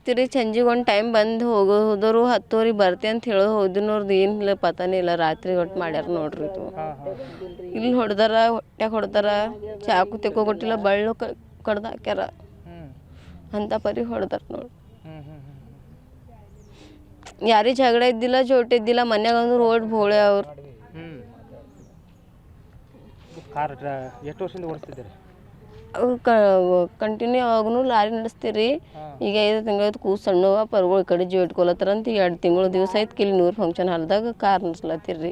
ಆಗ್ತೀರಿ ಸಂಜೆಗೆ ಒಂದು ಟೈಮ್ ಬಂದು ಹೋದರು 10 ಬರ್ತೆ ಅಂತ ಹೇಳೋ ಹೋದಿನವ್ರದ್ದು ಏನಿಲ್ಲ ಪತಾನೇ ಇಲ್ಲ ರಾತ್ರಿ ಒಟ್ಟು ಮಾಡ್ಯಾರ ನೋಡ್ರಿ ಇದು ಇಲ್ಲಿ ಹೊಡೆದಾರ ಹೊಟ್ಯಾಗ ಹೊಡೆದಾರ ಚಾಕು ತೆಕ್ಕೋ ಕೊಟ್ಟಿಲ್ಲ ಬಳ್ಳು ಕಡ್ದು ಹಾಕ್ಯಾರ ಅಂತ ಪರಿ ಹೊಡೆದಾರ ನೋಡಿ ಯಾರಿ ಜಗಳ ಇದ್ದಿಲ್ಲ ಚೋಟ ಇದ್ದಿಲ್ಲ ಮನ್ಯಾಗ ಅಂದ್ರೆ ಓಡ್ ಭೋಳೆ ಅವ್ರು ಎಷ್ಟು ವರ್ಷದಿಂದ ಓಡಿಸ್ತಿದ್ದೀರಿ ಕಂಟಿನ್ಯೂ ಯಾವಾಗೂ ಲಾರಿ ನಡೆಸ್ತೀರಿ ಈಗ 5 ತಿಂಗಳಾಯ್ತು ಕೂಸು ಸಣ್ಣವ ಪರ್ಗಳು ಈ ಕಡೆ ಜೀವ ಇಟ್ಕೊಳತ್ತಾರ ಅಂತ 2 ತಿಂಗಳು ದಿವಸ ಆಯ್ತು ಕಿಲ್ಲಿ 100 ಫಂಕ್ಷನ್ ಹಾಲ್ದಾಗ ಕಾರ್ ನಡೆಸ್ಲತ್ತೀರಿ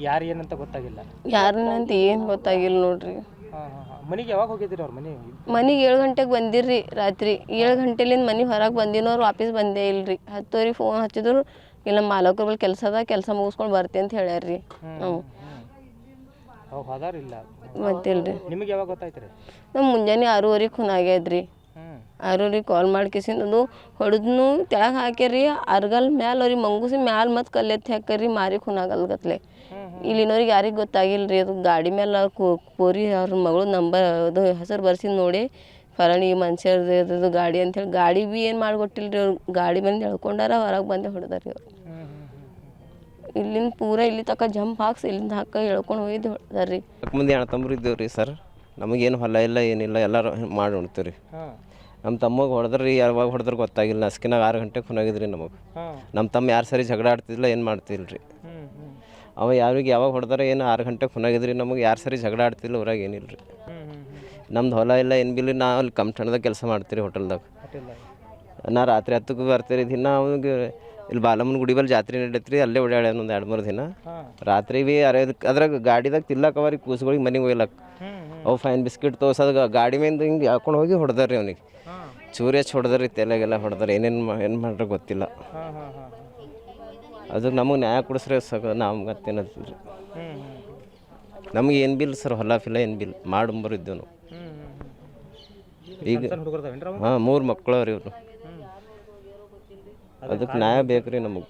ಯಾರು ಏನಂತ ಗೊತ್ತಾಗಿಲ್ಲ ಯಾರನ್ನಂತ ಏನು ಗೊತ್ತಾಗಿಲ್ಲ ನೋಡ್ರಿ ಮನೆಗೆ ಯಾವಾಗ ಹೋಗಿದ್ದೀರಿ ಅವ್ರ ಮನೆಗೆ 7 ಗಂಟೆಗೆ ಬಂದಿರ್ರಿ ರಾತ್ರಿ 7 ಗಂಟೆಲಿಂದ ಮನೆ ಹೊರಗೆ ಬಂದಿನವ್ರು ವಾಪಸ್ ಬಂದೇ ಇಲ್ರಿ 10 ಫೋನ್ ಹಚ್ಚಿದ್ರು ಇಲ್ಲ ಮಾಲಕರ ಬಳಿ ಕೆಲಸ ಮುಗಿಸ್ಕೊಂಡು ಬರ್ತೆ ಅಂತ ಹೇಳ್ಯಾರ್ರಿ ಮತ್ತಿಲ್ರಿ ನಿಮಗೆ ಯಾವಾಗ ಗೊತ್ತಾಯ್ತು ರೀ ನಮ್ಮ ಮುಂಜಾನೆ 6:30 ಖೂನ್ ಆಗ್ಯದ್ರಿ 6:30 ಕಾಲ್ ಮಾಡ್ಕೇಸಿಂದ ಅದು ಹೊಡೆದ್ನು ತೆಳಗೆ ಹಾಕ್ಯಾರಿ ಅರ್ಗಲ್ ಮ್ಯಾಲೆ ಅವ್ರಿಗೆ ಮಂಗುಸಿ ಮ್ಯಾಲೆ ಮತ್ತು ಕಲ್ಲೆತ್ತಿ ಹಾಕ್ಯಾರಿ ಮಾರಿ ಖೂನ್ ಆಗಲ್ಗತ್ಲೆ ಇಲ್ಲಿನವ್ರಿಗೆ ಯಾರಿಗೆ ಗೊತ್ತಾಗಿಲ್ಲ ರೀ ಅದು ಗಾಡಿ ಮೇಲೆ ಪೋರಿ ಅವ್ರ ಮಗಳು ನಂಬರ್ ಅದು ಹೆಸರು ಬರ್ಸಿದ್ ನೋಡಿ ಫಲಾಣಿ ಮನುಷ್ಯರದು ಗಾಡಿ ಅಂಥೇಳಿ ಗಾಡಿ ಭೀ ಏನು ಮಾಡಿಕೊಟ್ಟಿಲ್ಲ ರೀ ಅವ್ರು ಗಾಡಿ ಬಂದು ಎಳ್ಕೊಂಡಾರ ಹೊರಗೆ ಬಂದೆ ಹೊಡೆದಾರಿ ಅವ್ರು ಇಲ್ಲಿಂದ ಪೂರ ಇಲ್ಲಿ ತಕ ಜಂಪ್ ಹಾಕ್ಸಿ ಇಲ್ಲಿಂದ ಹಾಕ ಎಳ್ಕೊಂಡು ಹೋಗಿದ್ದು ಹೊಡೆದಾರ ರೀ ಮಂದಿ ಅಣ್ಣ ತಮ್ಮರು ಇದ್ದೇವೆ ರೀ ಸರ್ ನಮಗೇನು ಹೊಲ ಇಲ್ಲ ಏನಿಲ್ಲ ಎಲ್ಲರೂ ಮಾಡಿ ಉಣ್ತೀವಿ ರೀ ನಮ್ಮ ತಮ್ಮಗೆ ಹೊಡೆದ್ರಿ ಯಾವಾಗ ಹೊಡೆದ್ರೆ ಗೊತ್ತಾಗಿಲ್ಲ ನಸ್ಕಿನಾಗ 6 ಗಂಟೆಗೆ ಖುನಾಗಿದ್ರಿ ನಮಗೆ ನಮ್ಮ ತಮ್ಮ ಯಾರು ಸರಿ ಜಗಳ ಆಡ್ತಿದ್ದಿಲ್ಲ ಏನು ಮಾಡ್ತಿಲ್ಲ ರೀ ಅವ ಯಾರಿಗೆ ಯಾವಾಗ ಹೊಡೆದಾರ ಏನು 6 ಗಂಟೆಗೆ ಖುನಾಗಿದ್ರಿ ನಮಗೆ ಯಾರು ಸರಿ ಜಗಳ ಆಡ್ತಿಲ್ಲ ಊರಾಗ ಏನಿಲ್ಲ ರೀ ನಮ್ದು ಹೊಲ ಇಲ್ಲ ಏನು ಬಿಲ್ಲ ನಾವು ಅಲ್ಲಿ ಕಂಪ್ಟಣದಾಗ ಕೆಲಸ ಮಾಡ್ತೀರಿ ಹೋಟೆಲ್ದಾಗ ನಾ ರಾತ್ರಿ 10ಕ್ಕೆ ಬರ್ತೀರಿ ದಿನ ಅವ್ನಿಗೆ ಇಲ್ಲಿ ಬಾಲಮ್ಮನ ಗುಡಿ ಬಲ್ಲಿ ಜಾತ್ರೆ ನಡೀತ್ರಿ ಅಲ್ಲೇ ಓಡಾಡ್ಯಾನ ಒಂದು 2-3 ದಿನ ರಾತ್ರಿ ಭೀ ಅದ್ರಾಗ ಗಾಡಿದಾಗ ತಿಲ್ಲಕ್ಕೆ ಅವರಿಗೆ ಕೂಸುಗಳಿಗೆ ಮನೆಗೆ ಒಯ್ಲಕ್ಕೆ ಅವು ಫೈನ್ ಬಿಸ್ಕಿಟ್ ತೋರ್ಸೋದು ಗಾಡಿ ಮೇಲೆ ಹಿಂಗೆ ಹಾಕೊಂಡು ಹೋಗಿ ಹೊಡೆದಾರ್ರಿ ಅವ್ನಿಗೆ ಚೂರಿ ಹಚ್ಚಿ ಹೊಡೆದ್ರಿ ತೆಲೆಗೆಲ್ಲ ಹೊಡೆದಾರ ಏನು ಮಾಡ್ರೆ ಗೊತ್ತಿಲ್ಲ ಅದಕ್ಕೆ ನಮಗೆ ನ್ಯಾಯ ಕೊಡಿಸ್ರಿ ನಾವು ಮತ್ತೇನಂತೀವಿ ರೀ ನಮ್ಗೆ ಏನು ಬಿಲ್ ಸರ್ ಹೊಲ ಫಿಲ ಏನು ಬಿಲ್ ಮಾಡುಂಬರು ಇದ್ದೇವೆ ನಾವು ಈಗ 3 ಮಕ್ಕಳು ಅವ್ರಿ ಇವರು ಅದಕ್ಕೆ ನ್ಯಾಯ ಬೇಕು ರೀ ನಮಗೆ